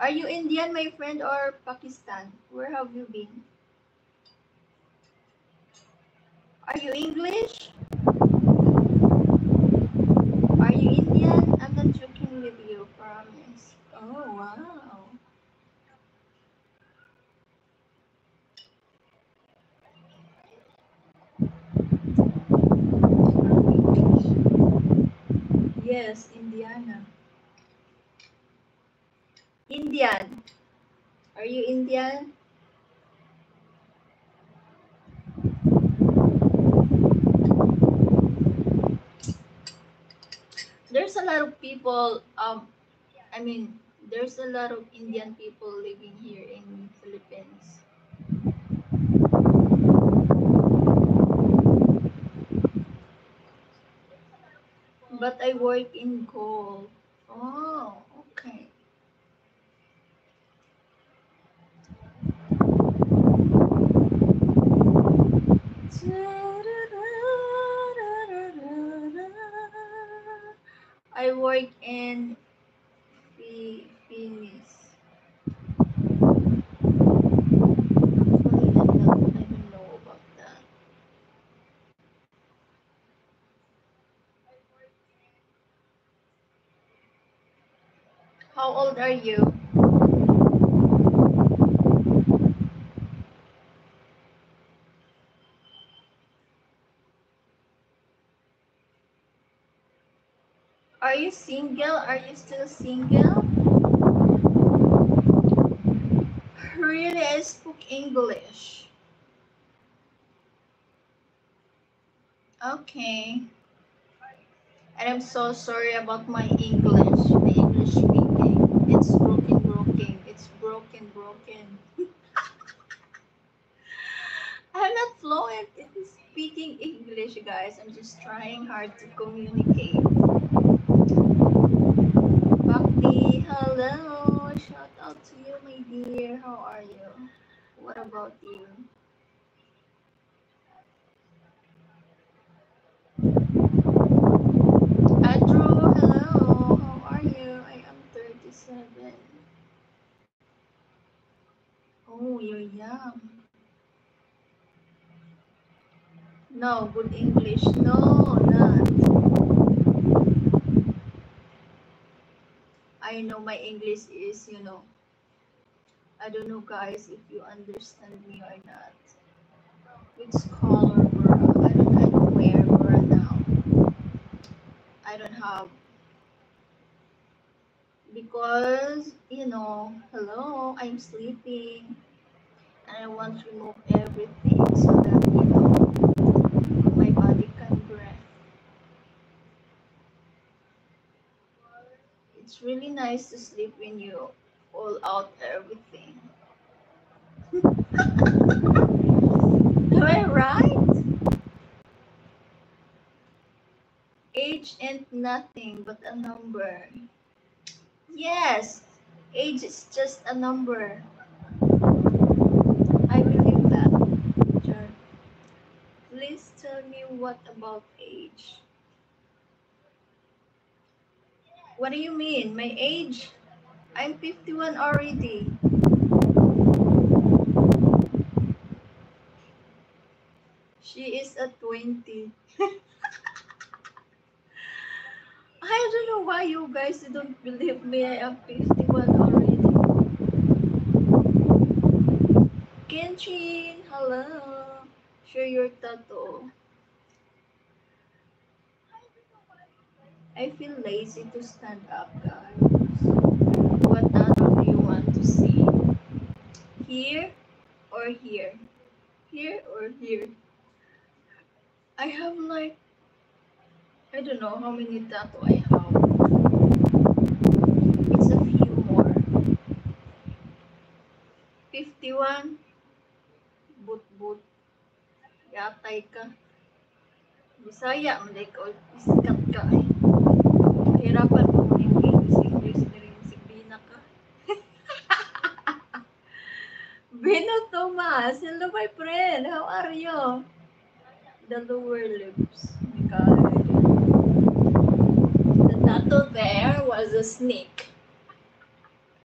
Are you Indian, my friend, or Pakistan? Where have you been? Are you English? Are you Indian? I'm not joking with you, promise. Oh, wow. Yes, Indiana. Indian. Are you Indian? There's a lot of people, I mean, there's a lot of Indian people living here in Philippines. But I work in gold. Oh, okay. I work in Phoenix. Actually, I don't know about that. How old are you? Are you single? Are you still single? Really, I speak English. Okay. And I'm so sorry about my English speaking. It's broken. It's broken. I'm not fluent in speaking English, guys. I'm just trying hard to communicate. Bakti, hello. Shout out to you, my dear. How are you? What about you? Andrew, hello. How are you? I am 37. Oh, you're young. No, good English. No, not. I know my English is, I don't know, guys, if you understand me or not. Which color, bro? I don't wear bra now. I don't have because hello, I'm sleeping and I want to remove everything so that my body can breathe. It's really nice to sleep when you pull out everything. Am I right? Age ain't nothing but a number. Yes, age is just a number. I believe that. Sure. Please tell me what about age? What do you mean? My age? I'm 51 already. She is a 20. I don't know why you guys don't believe me. I am 51 already. Kenshin, hello. Share your tattoo. I feel lazy to stand up, guys. What tattoo do you want to see? Here or here? Here or here? I have like, I don't know how many tattoo I have. It's a few more. 51, but yatay ka. Bisaya, malay ka, isikat ka eh. Hirapan mo yung English na rin si Bina ka. Bino Tomas, hello my friend, how are you? The lower lips. Oh my god. The tattoo there was a snake.